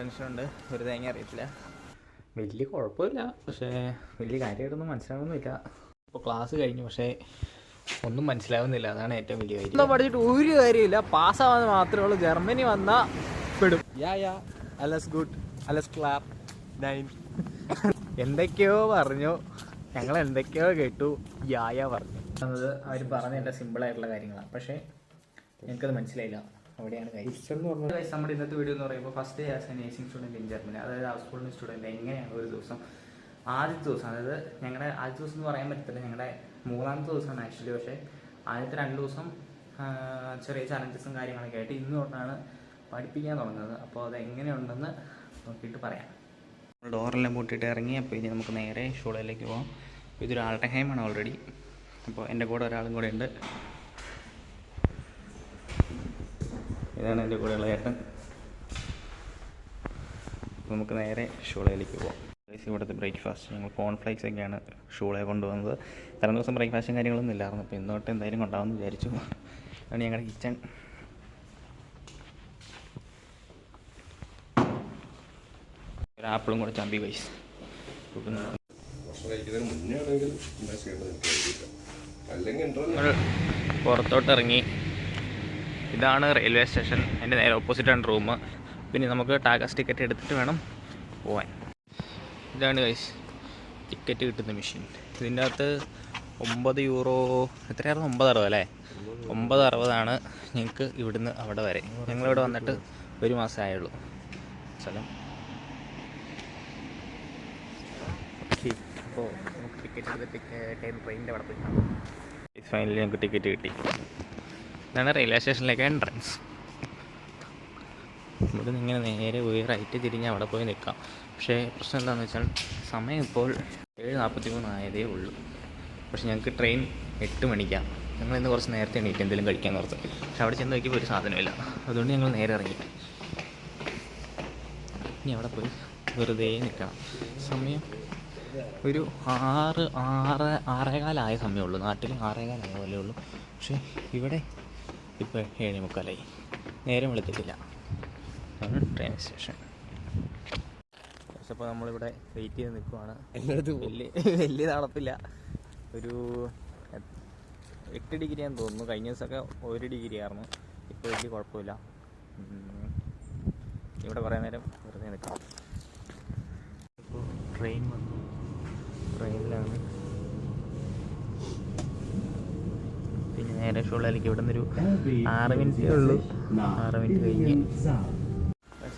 ടെൻഷനുണ്ട്, ഒരു തേങ്ങ അറിയത്തില്ല. വലിയ കുഴപ്പമില്ല, പക്ഷേ വലിയ കാര്യമായിട്ടൊന്നും മനസ്സിലാവുന്നില്ല. ഇപ്പോൾ ക്ലാസ് കഴിഞ്ഞു, പക്ഷേ ഒന്നും മനസ്സിലാവുന്നില്ല. അതാണ് ഏറ്റവും വലിയ കാര്യം. ഒന്നും പഠിച്ചിട്ട് ഒരു കാര്യമില്ല, പാസ്സാവാൻ മാത്രമേ ഉള്ളൂ. ജർമ്മനി വന്നാൽ പെടും. ഗുഡ് ക്ലാപ്പ് 9 എന്തൊക്കെയോ പറഞ്ഞു, ഞങ്ങൾ എന്തൊക്കെയോ കേട്ടു. പറഞ്ഞു അത് അവർ പറഞ്ഞ സിമ്പിളായിട്ടുള്ള കാര്യങ്ങളാണ്, പക്ഷേ എനിക്കത് മനസ്സിലായില്ല. അവിടെയാണ് കാര്യം. നമ്മുടെ ഇന്നത്തെ വീഡിയോ എന്ന് പറയുമ്പോൾ first as A nursing student in Germany, അതായത് ഹൗസ് ഹോൾഡിംഗ് സ്റ്റുഡൻറ്റ് എങ്ങനെയാണ് ഒരു ദിവസം ആദ്യത്തെ ദിവസം, അതായത് ഞങ്ങളുടെ ആദ്യത്തെ ദിവസം എന്ന് പറയാൻ പറ്റത്തില്ല, ഞങ്ങളുടെ മൂന്നാമത്തെ ദിവസമാണ് ആക്ച്വലി. പക്ഷേ ആദ്യത്തെ 2 ദിവസം ചെറിയ ചലഞ്ചസും കാര്യങ്ങളൊക്കെ ആയിട്ട് ഇന്ന് തൊട്ടാണ് പഠിപ്പിക്കാൻ തുടങ്ങുന്നത്. അപ്പോൾ അത് എങ്ങനെയുണ്ടെന്ന് നോക്കിയിട്ട് പറയാം. ഡോറെല്ലാം പൂട്ടിയിട്ട് ഇറങ്ങി. അപ്പോൾ ഇനി നമുക്ക് നേരെ ഷൂളയിലേക്ക് പോകാം. ഇതൊരു ആൾട്ടഹൈമാണ് ഓൾറെഡി. അപ്പോൾ എൻ്റെ കൂടെ ഒരാളും കൂടെ ഉണ്ട്. ഇതാണ് എൻ്റെ കൂടെയുള്ള ചേട്ടൻ. നമുക്ക് നേരെ ഷൂളയിലേക്ക് പോകാം. ഇവിടുത്തെ ബ്രേക്ക്ഫാസ്റ്റ് ഞങ്ങൾ കോൺഫ്ലേക്സ് ഒക്കെയാണ് ഷൂളയെ കൊണ്ടുവന്നത്. തലേ ദിവസം ബ്രേക്ക്ഫാസ്റ്റും കാര്യങ്ങളൊന്നും ഇല്ലായിരുന്നു. അപ്പോൾ ഇന്നോട്ട് എന്തായാലും കൊണ്ടാവുമെന്ന് വിചാരിച്ചു. അതാണ് ഞങ്ങളുടെ കിച്ചൺ. ഒരു ആപ്പിളും കൂടെ ചമ്പി വൈസ് പുറത്തോട്ട് ഇറങ്ങി. ഇതാണ് റെയിൽവേ സ്റ്റേഷൻ. അതിൻ്റെ നേരെ ഓപ്പോസിറ്റാണ് റൂം. പിന്നെ നമുക്ക് ടാഗസ് ടിക്കറ്റ് എടുത്തിട്ട് വേണം പോവാൻ. ഇതാണ് ഗൈസ് ടിക്കറ്റ് കിട്ടുന്ന മെഷീൻ. ഇതിൻ്റെ അകത്ത് 9 യൂറോ എത്രയായിരുന്നു, 9.60 അല്ലേ? 9.60 ഞങ്ങൾക്ക് ഇവിടുന്ന് അവിടെ വരെ. ഞങ്ങളിവിടെ വന്നിട്ട് 1 മാസം ആയുള്ളൂ. സ്ഥലം അപ്പോൾ നമുക്ക് ടിക്കറ്റ് എടുത്തിട്ട് ട്രെയിനിൻ്റെ അവിടെ പോയി. ഫൈനലി ഞങ്ങൾക്ക് ടിക്കറ്റ് കിട്ടി. ഇതാണ് റെയിൽവേ സ്റ്റേഷനിലേക്ക് എൻട്രൻസ്. ഇവിടെ നിന്ന് ഇങ്ങനെ നേരെ പോയി റൈറ്റ് തിരിഞ്ഞ് അവിടെ പോയി നിൽക്കാം. പക്ഷേ പ്രശ്നം എന്താണെന്ന് വെച്ചാൽ സമയം ഇപ്പോൾ 7:43 ആയതേ ഉള്ളൂ. പക്ഷെ ഞങ്ങൾക്ക് ട്രെയിൻ 8 മണിക്കാണ്. ഞങ്ങൾ ഇന്ന് കുറച്ച് നേരത്തെ എണീറ്റ് എന്തെങ്കിലും കഴിക്കാൻ ഓർത്ത്. പക്ഷെ അവിടെ ചെന്ന് നോക്കിയപ്പോൾ ഒരു സാധനമില്ല. അതുകൊണ്ട് ഞങ്ങൾ നേരെ ഇറങ്ങി. ഇനി അവിടെ പോയി വെറുതെ നിൽക്കണം. സമയം ഒരു 6-6:15 ആയ സമയമുള്ളൂ. നാട്ടിൽ 6:15 ആയ പോലെ ഉള്ളൂ. പക്ഷേ ഇവിടെ ഇപ്പോൾ 7:45. നേരം വെളുത്തിട്ടില്ല. അതാണ് ട്രെയിൻ സ്റ്റേഷൻ. പക്ഷെ അപ്പോൾ നമ്മളിവിടെ വെയിറ്റ് ചെയ്ത് നിൽക്കുവാണ്. എല്ലായിടത്തും വലിയ തണുപ്പില്ല. ഒരു 8 ഡിഗ്രിയാന്ന് തോന്നുന്നു. കഴിഞ്ഞ ദിവസമൊക്കെ 1 ഡിഗ്രി ആയിരുന്നു. ഇപ്പോൾ വലിയ കുഴപ്പമില്ല. ഇവിടെ കുറേ നേരം വെറുതെ നിൽക്കാം. ഇപ്പോൾ ട്രെയിൻ വന്നു. ട്രെയിനിലാണ് പിന്നെ നേരെ ഷൂളയിലേക്ക്. ഇവിടെ നിന്നൊരു 6 മിനിറ്റേ ഉള്ളൂ. 6 മിനിറ്റ് കഴിഞ്ഞ്.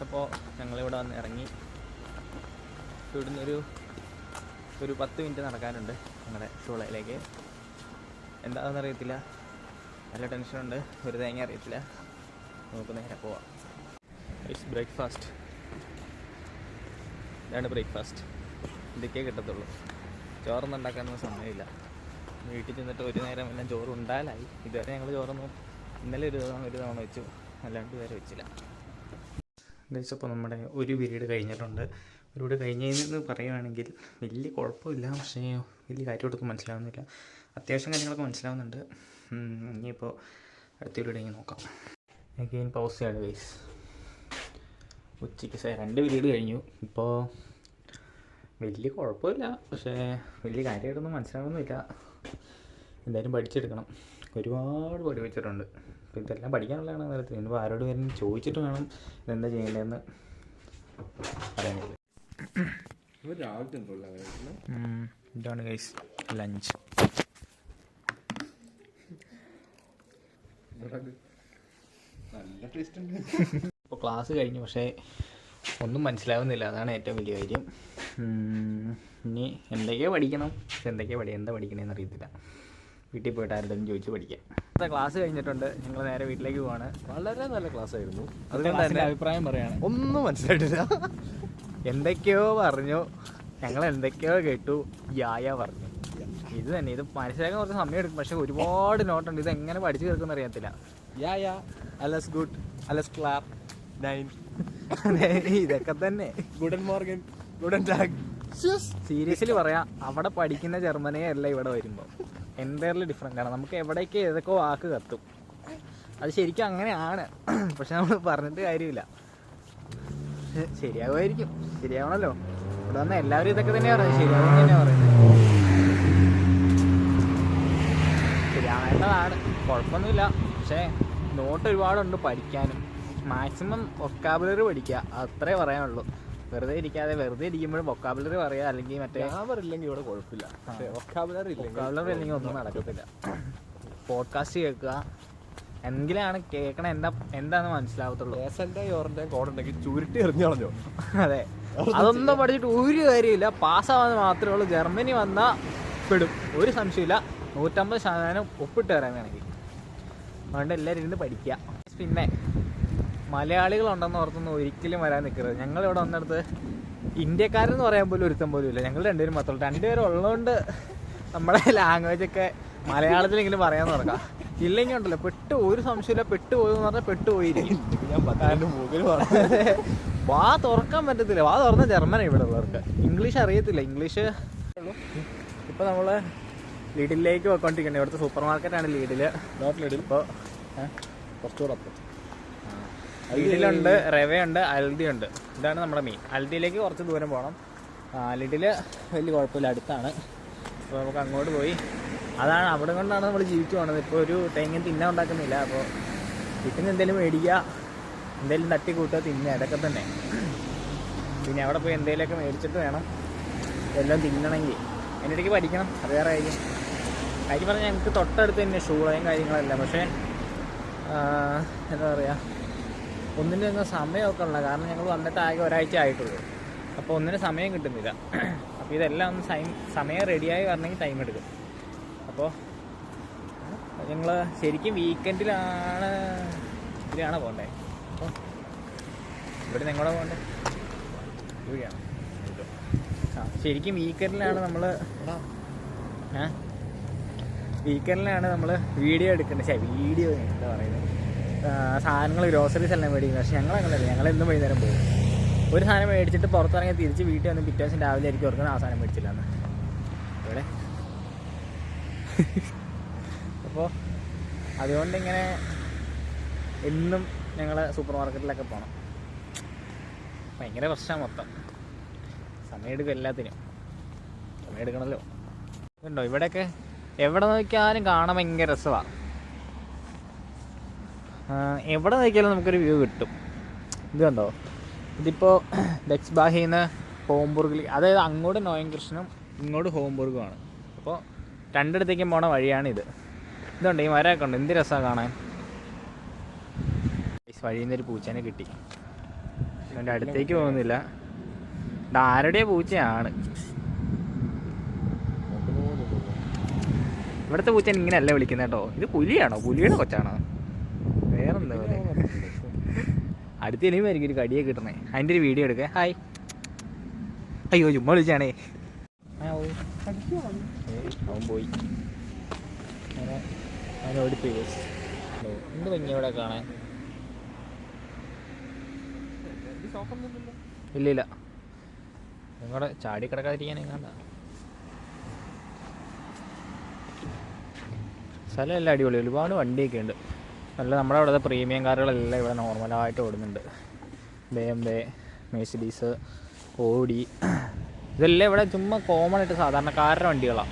അപ്പോൾ ഞങ്ങളിവിടെ വന്ന് ഇറങ്ങി. ഇവിടുന്ന് ഒരു 10 മിനിറ്റ് നടക്കാനുണ്ട് ഞങ്ങളുടെ ഷൂളയിലേക്ക്. എന്താണെന്ന് അറിയത്തില്ല, നല്ല ടെൻഷനുണ്ട്, ഒരു തേങ്ങ അറിയത്തില്ല. നമുക്ക് നേരെ പോവാം. It's breakfast. ഇതാണ് ബ്രേക്ക്ഫാസ്റ്റ്. ഇതൊക്കെ കിട്ടത്തുള്ളൂ. ചോറൊന്നും ഉണ്ടാക്കാനൊന്നും സമയമില്ല. വീട്ടിൽ ചെന്നിട്ട് ഒരു നേരം എല്ലാം ചോറ് ഉണ്ടായാലായി. ഇതുവരെ ഞങ്ങൾ ചോറൊന്നും ഇന്നലെ ഒരു തവണ വെച്ചു, അല്ലാണ്ട് വേറെ വെച്ചില്ല. അപ്പോൾ നമ്മുടെ ഒരു പീരീഡ് കഴിഞ്ഞിട്ടുണ്ട്. ഒരു പീരീഡ് കഴിഞ്ഞതെന്ന് പറയുകയാണെങ്കിൽ വലിയ കുഴപ്പമില്ല, പക്ഷേ വലിയ കാര്യമായിട്ടൊന്നും മനസ്സിലാവുന്നില്ല. അത്യാവശ്യം കാര്യങ്ങളൊക്കെ മനസ്സിലാവുന്നുണ്ട്. ഇനിയിപ്പോൾ അടുത്ത പീരീഡ് കഴിഞ്ഞ് നോക്കാം. എനിക്ക് പൗസ് ചെയ്യാണ് ഗൈസ്. ഉച്ചയ്ക്ക് 2 പീരീഡ് കഴിഞ്ഞു. ഇപ്പോൾ വലിയ കുഴപ്പമില്ല, പക്ഷേ വലിയ കാര്യമായിട്ടൊന്നും മനസ്സിലാവുന്നില്ല. എന്തായാലും പഠിച്ചെടുക്കണം. ഒരുപാട് പഠിപ്പിച്ചിട്ടുണ്ട്. അപ്പോൾ ഇതെല്ലാം പഠിക്കാനുള്ളതാണ് നേരത്തെ. ഇനിയിപ്പോൾ ആരോട് വരും ചോദിച്ചിട്ട് വേണം ഇതെന്താ ചെയ്യേണ്ടതെന്ന് പറയാനില്ല. ഇതാണ് ഗൈസ് ലഞ്ച്. നല്ല ടേസ്റ്റ് ഉണ്ട്. ഇപ്പോൾ ക്ലാസ് കഴിഞ്ഞു, പക്ഷേ ഒന്നും മനസ്സിലാവുന്നില്ല. അതാണ് ഏറ്റവും വലിയ കാര്യം. ഇനി എന്തൊക്കെയോ പഠിക്കണം, പക്ഷെ എന്താ പഠിക്കണമെന്ന് അറിയത്തില്ല. വീട്ടിൽ പോയിട്ട് ആരുടെയും ചോദിച്ച് പഠിക്കാം. ക്ലാസ് കഴിഞ്ഞിട്ടുണ്ട്. ഞങ്ങൾ നേരെ വീട്ടിലേക്ക് പോവാണ്. വളരെ നല്ല ക്ലാസ് ആയിരുന്നു. അതുകൊണ്ട് എൻ്റെ അഭിപ്രായം പറയാണ്. ഒന്നും മനസ്സിലായിട്ടില്ല. എന്തൊക്കെയോ പറഞ്ഞു, ഞങ്ങൾ എന്തൊക്കെയോ കേട്ടു. പറഞ്ഞു ഇത് തന്നെ. ഇത് മനസ്സിലാക്കാൻ കുറച്ച് സമയം എടുക്കും, പക്ഷെ ഒരുപാട് നോട്ടുണ്ട്. ഇത് എങ്ങനെ പഠിച്ചു തീർക്കുമെന്ന് അറിയത്തില്ല. ഗുഡ് ക്ലാപ്പ് 9 ഇതൊക്കെ തന്നെ. ഗുഡൻ മോർഗൻ, ഗുഡൻ ടാഗ്. സീരിയസ്ലി പറയാം, അവിടെ പഠിക്കുന്ന ജർമ്മനിയെ അല്ല ഇവിടെ വരുമ്പോൾ എൻ്റയർലി ഡിഫറെൻ്റ് ആണ്. നമുക്ക് എവിടേക്ക് ഏതൊക്കെ വാക്ക് കത്തും. അത് ശരിക്കും അങ്ങനെയാണ്, പക്ഷെ നമ്മൾ പറഞ്ഞിട്ട് കാര്യമില്ല. ശരിയാവുമായിരിക്കും, ശരിയാവണല്ലോ. ഇവിടെ വന്ന എല്ലാവരും ഇതൊക്കെ തന്നെയാണ് പറയുന്നത്, ശരിയാവും തന്നെയാണ് പറയുന്നത്. ശരിയാവേണ്ടതാണ്, കുഴപ്പമൊന്നുമില്ല. പക്ഷേ നോട്ട് ഒരുപാടുണ്ട് പഠിക്കാനും. മാക്സിമം വൊക്കാബുലറി പഠിക്കുക, അത്രേ പറയാനുള്ളൂ. വെറുതെ ഇരിക്കാതെ, വെറുതെ ഇരിക്കുമ്പോഴും വൊക്കാബുലറി പറയുക, അല്ലെങ്കിൽ മറ്റേ ഇല്ലെങ്കിൽ ഇവിടെ കുഴപ്പമില്ല. വൊക്കാബുലറി ഇല്ലെങ്കിൽ ഒന്നും നടക്കത്തില്ല. പോഡ്കാസ്റ്റ് കേൾക്കുക, എങ്കിലാണ് കേൾക്കണ എന്താന്ന് മനസ്സിലാവത്തുള്ളൂ. ചുരുട്ടി എറിഞ്ഞു കളഞ്ഞോ. അതെ, അതൊന്നും പഠിച്ചിട്ട് ഒരു കാര്യമില്ല. പാസ്സാവാതെ മാത്രമേ ഉള്ളൂ. ജർമ്മനി വന്നാൽ പെടും, ഒരു സംശയമില്ല. 150% ഒപ്പിട്ട് തരാൻ വേണമെങ്കിൽ. അതുകൊണ്ട് എല്ലാവരും ഇരുന്ന് പഠിക്കുക. പിന്നെ മലയാളികളുണ്ടെന്ന് ഓർത്തൊന്നും ഒരിക്കലും വരാൻ നിൽക്കരുത്. ഞങ്ങളിവിടെ വന്നിടത്ത് ഇന്ത്യക്കാരെന്ന് പറയാൻ പോലും ഒരുത്തം പോലും ഇല്ല. ഞങ്ങൾ രണ്ടുപേരും മാത്രമല്ല, രണ്ടുപേരും ഉള്ളതുകൊണ്ട് നമ്മുടെ ലാംഗ്വേജൊക്കെ മലയാളത്തിലെങ്കിലും പറയാൻ തുടങ്ങാം. ഇല്ലെങ്കിൽ ഉണ്ടല്ലോ ഒരു സംശയമില്ല, പെട്ടുപോയെന്ന് പറഞ്ഞാൽ പെട്ടുപോയിരിക്കും. വാ തുറക്കാൻ പറ്റത്തില്ല. വാ തുറന്ന ജർമ്മനാണ് ഇവിടെ ഉള്ളവർക്ക്. ഇംഗ്ലീഷ് അറിയത്തില്ല. ഇംഗ്ലീഷ് ഇപ്പോൾ നമ്മൾ ലീഡിലേക്ക് പോയിക്കൊണ്ടിരിക്കുന്നത്. ഇവിടുത്തെ സൂപ്പർ മാർക്കറ്റാണ് ലീഡിൽ. ഇപ്പോൾ കുറച്ചുകൂടെ ലിഡിലുണ്ട്, റവയുണ്ട്, അൽദി ഉണ്ട്. ഇതാണ് നമ്മുടെ മെയിൻ. അൽദിയിലേക്ക് കുറച്ച് ദൂരം പോകണം. ലിഡിൽ വലിയ കുഴപ്പമില്ല, അടുത്താണ്. അപ്പോൾ നമുക്ക് അങ്ങോട്ട് പോയി, അതാണ് അവിടെ കൊണ്ടാണ് നമ്മൾ ജീവിച്ചു പോകുന്നത്. ഇപ്പോൾ ഒരു തേങ്ങ തിന്നാൻ ഉണ്ടാക്കുന്നില്ല. അപ്പോൾ വീട്ടിൽ നിന്ന് എന്തെങ്കിലും മേടിക്കുക, എന്തെങ്കിലും തട്ടി കൂട്ടുക, തിന്നുക, ഇതൊക്കെ തന്നെ. പിന്നെ അവിടെ പോയി എന്തെങ്കിലുമൊക്കെ മേടിച്ചിട്ട് വേണം എല്ലാം തിന്നണമെങ്കിൽ. അതിൻ്റെ ഇടയ്ക്ക് പഠിക്കണം, അത് വേറെ കാര്യം. കാര്യം പറഞ്ഞാൽ ഞങ്ങൾക്ക് തൊട്ടടുത്ത് തന്നെ ഷൂളയും കാര്യങ്ങളെല്ലാം. പക്ഷേ എന്താ പറയുക, ഒന്നിനും ഞങ്ങൾ സമയമൊക്കെ ഉള്ള കാരണം ഞങ്ങൾ വന്നിട്ട് ആകെ ഒരാഴ്ച ആയിട്ടുള്ളൂ. അപ്പോൾ ഒന്നിനും സമയം കിട്ടുന്നില്ല. അപ്പോൾ ഇതെല്ലാം ഒന്ന് സമയം റെഡിയായി വരണമെങ്കിൽ ടൈം എടുക്കും. അപ്പോൾ ഞങ്ങൾ ശരിക്കും വീക്കെൻഡിലാണ് ഇതിലാണ് പോകേണ്ടത്. അപ്പോൾ ഇവിടെ നിങ്ങളെ പോകേണ്ടത് ഇവിടെയാണ്. ശരിക്കും വീക്കെൻഡിലാണ് നമ്മൾ വീഡിയോ എടുക്കേണ്ടത്. വീഡിയോ എന്താ പറയുന്നത്, സാധനങ്ങൾ ഗ്രോസറീസ് എല്ലാം മേടിക്കുന്നത്. പക്ഷേ ഞങ്ങളങ്ങനെയല്ല, ഞങ്ങളെന്നും വൈകുന്നേരം പോകും. ഒരു സാധനം മേടിച്ചിട്ട് പുറത്തിറങ്ങി തിരിച്ച് വീട്ടിൽ വന്ന് പിറ്റേ ദിവസം രാവിലെ ആയിരിക്കും ഓർക്കുന്നത് ആ സാധനം മേടിച്ചില്ലാന്ന്. ഇവിടെ അപ്പോൾ അതുകൊണ്ടിങ്ങനെ എന്നും ഞങ്ങൾ സൂപ്പർ മാർക്കറ്റിലൊക്കെ പോകണം. ഭയങ്കര പ്രശ്നമാണ് മൊത്തം. സമയമെടുക്കും, എല്ലാത്തിനും സമയമെടുക്കണമല്ലോ. ഉണ്ടോ ഇവിടെയൊക്കെ എവിടെ നോക്കിയാലും കാണാൻ ഭയങ്കര രസമാണ്. എവിടെ നോക്കിയാലും നമുക്കൊരു വ്യൂ കിട്ടും. ഇത് കണ്ടോ, ഇതിപ്പോൾ ഡെക്സ്ബാഹിൽ നിന്ന് ഹോംബുർഗിൽ, അതായത് അങ്ങോട്ട് നോയൻകൃഷ്ണനും ഇങ്ങോട്ട് ഹോംബുർഗുമാണ്. അപ്പോൾ രണ്ടിടത്തേക്കും പോണ വഴിയാണിത്. ഇതുണ്ട്, ഈ മരമൊക്കെ ഉണ്ട്, എന്ത് രസമാണ് കാണാൻ. വഴിയിൽ നിന്നൊരു പൂച്ചേനെ കിട്ടി. അതിൻ്റെ അടുത്തേക്ക് പോകുന്നില്ല. ആരുടെ പൂച്ചയാണ്. ഇവിടുത്തെ പൂച്ചേനെ ഇങ്ങനെയല്ല വിളിക്കുന്നത് കേട്ടോ. ഇത് പുലിയാണോ, പുലിയുടെ കൊച്ചാണോ, വേറെന്താ പോലെ. അടുത്ത ഇനിയുമായിരിക്കും ഒരു കടിയൊക്കെ കിട്ടണേ. അതിൻ്റെ ഒരു വീഡിയോ എടുക്കേ. ഹായ്, അയ്യോ ചുമ്മാ വിളിച്ചാണേ. അവൻ പോയി, അവൻ ഓടിപ്പോയി. എന്ത് ഭംഗി ഇവിടെ കാണാൻ. ഇല്ല, നിങ്ങളുടെ ചാടി കിടക്കാതിരിക്കാൻ എങ്ങാണ്ട. സ്ഥലം എല്ലാം അടിപൊളി, ഒരുപാട് വണ്ടിയൊക്കെ ഉണ്ട്. നല്ല നമ്മുടെ അവിടുത്തെ പ്രീമിയം കാറുകളെല്ലാം ഇവിടെ നോർമലായിട്ട് ഓടുന്നുണ്ട്. BMW, മെഴ്സിഡീസ്, ഓഡി, ഇതെല്ലാം ഇവിടെ ചുമ്മാ കോമൺ ആയിട്ട് സാധാരണക്കാരുടെ വണ്ടികളാണ്.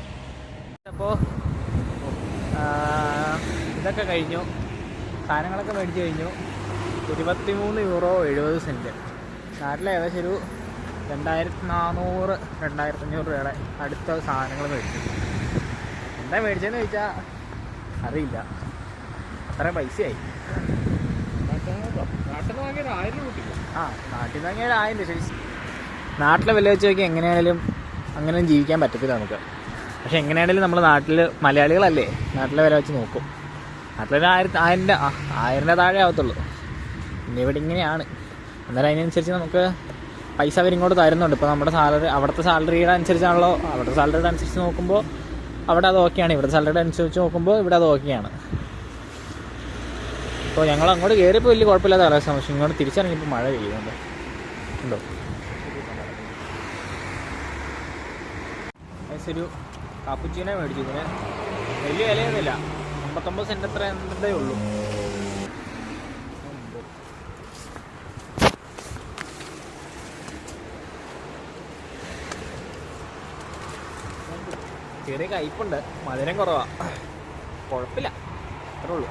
അപ്പോൾ ഇതൊക്കെ കഴിഞ്ഞു, സാധനങ്ങളൊക്കെ മേടിച്ച് കഴിഞ്ഞു. 23 യൂറോ 70 സെൻറ്റ്. നാട്ടിൽ ഏകദേശം ഒരു 2400-2500 രൂപയുടെ അടുത്ത സാധനങ്ങൾ മേടിച്ചു. എന്താ മേടിച്ചതെന്ന് ചോദിച്ചാൽ അറിയില്ല, അത്രയും പൈസയായി. നാട്ടിൽ നിന്ന് വാങ്ങിയ 1000 ശരി. നാട്ടിലെ വില വെച്ച് നോക്കി എങ്ങനെയാണെങ്കിലും അങ്ങനെ ജീവിക്കാൻ പറ്റത്തില്ല നമുക്ക്. പക്ഷെ എങ്ങനെയാണെങ്കിലും നമ്മൾ നാട്ടിൽ മലയാളികളല്ലേ, നാട്ടിലെ വില വെച്ച് നോക്കും. നാട്ടിലൊരു 1000 താഴെ ആവത്തുള്ളൂ. പിന്നെ ഇവിടെ ഇങ്ങനെയാണ്. എന്നാലും അതിനനുസരിച്ച് നമുക്ക് പൈസ അവരിങ്ങോട്ട് തരുന്നുണ്ട്. ഇപ്പോൾ നമ്മുടെ സാലറി, അവിടുത്തെ സാലറിയുടെ അനുസരിച്ചാണല്ലോ. അവിടുത്തെ സാലറിയുടെ അനുസരിച്ച് നോക്കുമ്പോൾ അവിടെ അത് ഓക്കെയാണ്, ഇവിടുത്തെ സാലറിയുടെ അനുസരിച്ച് നോക്കുമ്പോൾ ഇവിടെ അത് ഓക്കെയാണ്. അപ്പോൾ ഞങ്ങൾ അങ്ങോട്ട് കയറിയപ്പോൾ വലിയ കുഴപ്പമില്ലാത്ത കാലാവസ്ഥ. പക്ഷേ ഇങ്ങോട്ട് തിരിച്ചിറങ്ങിയപ്പോൾ മഴ പെയ്യുന്നുണ്ട്. ഉണ്ടോ ഒരു കാപ്പുച്ചീനെ മേടിച്ചു. ഇതിന് വലിയ വിലയൊന്നുമില്ല, 59 സെൻറ്റ് അത്ര എന്തേ ഉള്ളൂ. ചെറിയ കയ്പുണ്ട്, മധുരം കുറവാണ്, കുഴപ്പമില്ല, അത്രേ ഉള്ളൂ.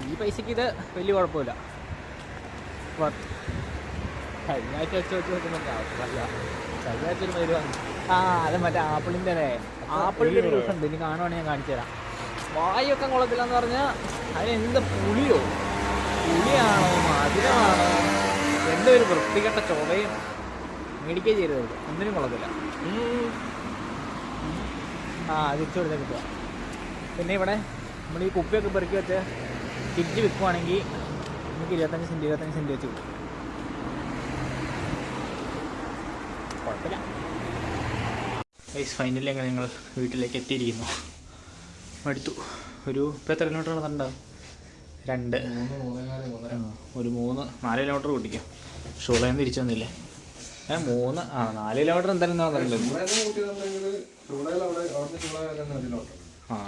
ഈ പൈസക്ക് ഇത് വലിയ കുഴപ്പമില്ല. കഴിഞ്ഞ ആഴ്ച വെച്ച് നോക്കുമ്പോൾ കഴിഞ്ഞ ആഴ്ച ഒരു മധുരം വന്നു. ആ അത് മറ്റേ ആപ്പിളിൻ്റെ അല്ലേ, ആപ്പിളിൻ്റെ ഒരു ജ്യൂസ് ഉണ്ട്, ഇനി കാണുവാണെങ്കിൽ ഞാൻ കാണിച്ചു തരാം. വായൊക്കെ കൊള്ളത്തില്ലെന്ന് പറഞ്ഞാൽ അതിനെന്ത് പുളിയോ, പുളിയാണോ മധുരമാണോ, എൻ്റെ ഒരു വൃത്തികെട്ട ചുവയും മേടിക്കുകയും ചെയ്തത്, ഒന്നിനും കൊള്ളത്തില്ല. തിരിച്ചു കൊടുത്താൽ കിട്ടുക. പിന്നെ ഇവിടെ നമ്മൾ ഈ കുപ്പിയൊക്കെ പെറുക്കി വെച്ച് തിരിച്ച് വിൽക്കുവാണെങ്കിൽ നമുക്ക് 25 സെൻറ്റ് വെച്ച് കിട്ടും. കുഴപ്പമില്ല. ഫൈനലി അങ്ങനെ ഞങ്ങൾ വീട്ടിലേക്ക് എത്തിയിരിക്കുന്നു. അടുത്തു ഇപ്പം എത്ര കിലോമീറ്റർ നടന്നിട്ടുണ്ടാവും? 2 ഒരു 4 കിലോമീറ്റർ കൂട്ടിക്കും. ഷൂളയിൽ നിന്ന് തിരിച്ചു വന്നില്ലേ? 4 കിലോമീറ്റർ എന്തായാലും നടന്നിട്ടുണ്ട്.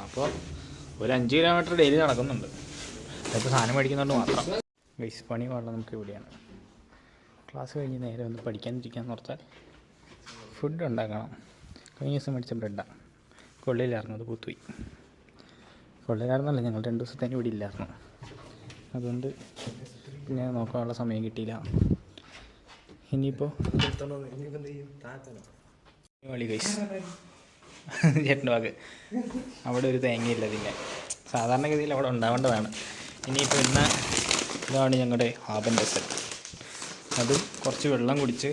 അപ്പോൾ ഒരു 5 കിലോമീറ്റർ ഡെയിലി നടക്കുന്നുണ്ട്. അതിപ്പോൾ സാധനം മേടിക്കുന്നുണ്ട് മാത്രം. പണി പാടില്ല നമുക്ക് ഇവിടെയാണ്. ക്ലാസ് കഴിഞ്ഞ് നേരെ ഒന്ന് പഠിക്കാനിരിക്കാന്ന് ഓർത്താൽ ഫുഡ് ഉണ്ടാക്കണം. കഴിഞ്ഞ ദിവസം മേടിച്ച ബ്രെഡാണ്, കൊള്ളിയിലായിരുന്നു, അത് പൂത്തുപോയി. കൊള്ളിയിലായിരുന്നല്ല, ഞങ്ങൾ 2 ദിവസത്തേന് ഇവിടെ ഇല്ലായിരുന്നു, അതുകൊണ്ട് പിന്നെ നോക്കാനുള്ള സമയം കിട്ടിയില്ല. ഇനിയിപ്പോൾ വളി കൈസ് ചേട്ടൻ്റെ വാക്ക്, അവിടെ ഒരു തേങ്ങയില്ല. പിന്നെ സാധാരണഗതിയിൽ അവിടെ ഉണ്ടാവേണ്ടതാണ്. ഇനിയിപ്പോൾ ഇതാണ് ഞങ്ങളുടെ ആപൻ രസൽ. അത് കുറച്ച് വെള്ളം കുടിച്ച്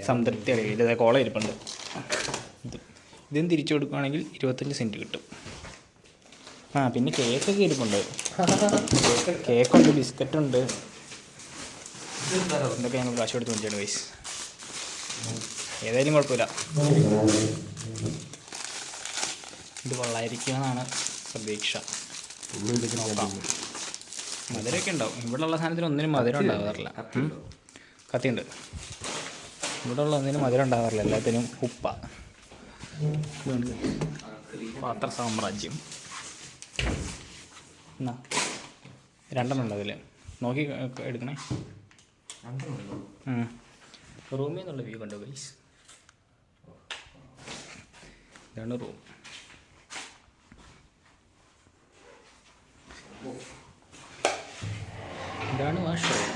സംതൃപ്തി അറിയില്ല. ഇതേ കോള ഇരിപ്പുണ്ട്. ഇതും തിരിച്ചു കൊടുക്കുകയാണെങ്കിൽ 25 സെൻറ്റ് കിട്ടും. പിന്നെ കേക്കൊക്കെ ഇരിപ്പുണ്ട്. കേക്കുണ്ട്, ബിസ്ക്കറ്റുണ്ട്. ഇതൊക്കെ ഞങ്ങൾ കാശ് കൊടുത്ത് മേടിച്ചാണ് ഗൈസ്. ഏതായാലും കുഴപ്പമില്ല. ഇത് കൊള്ളായിരിക്കുമെന്നാണ് പ്രതീക്ഷ. നോക്കാം. മധുരമൊക്കെ ഉണ്ടാവും. ഇവിടെയുള്ള സാധനത്തിന് ഒന്നിനും മധുരം ഉണ്ടാകാറില്ല. കത്തിയുണ്ട്. ഇവിടെയുള്ള ഒന്നിനും മധുരം ഉണ്ടാകാറില്ല, എല്ലാത്തിനും ഉപ്പ. പാത്ര സാമ്രാജ്യം. എന്നാ 2 ഉണ്ട് അതിൽ, നോക്കി എടുക്കണേ. റൂമിൽ നിന്നുള്ള വ്യൂ കണ്ടോ ഗൈസ്? ഇതാണ് റൂം. ഇതാണ് വാഷ്റൂം.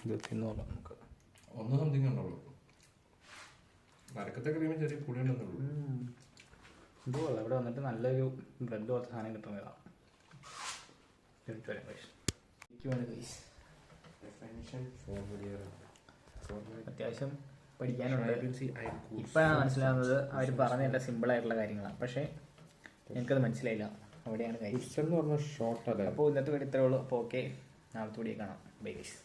ഇത് തിന്നോളാം നമുക്ക്. 1 സംതിങ് ഉണ്ടാവുള്ളൂ. മരക്കത്തെ ക്രീം ചെറിയ പുളി ഉണ്ടെന്നുള്ളൂ. ഇത് കൊള്ളാം. ഇവിടെ വന്നിട്ട് നല്ലൊരു ബ്രെഡ് പോലത്തെ സാധനം കിട്ടുന്നതാണ്. അത്യാവശ്യം പഠിക്കാനുണ്ട്. ഇപ്പോഴാണ് മനസ്സിലാവുന്നത് അവർ പറഞ്ഞ സിമ്പിളായിട്ടുള്ള കാര്യങ്ങളാണ്, പക്ഷേ എനിക്കത് മനസ്സിലായില്ല. അവിടെയാണ് കാര്യം. അപ്പോൾ ഇന്നത്തെ വീഡിയോ ഇത്രേ ഉള്ളൂ. അപ്പോൾ ഓക്കെ, നാളത്തെ വീഡിയോ കാണാം. Bye guys.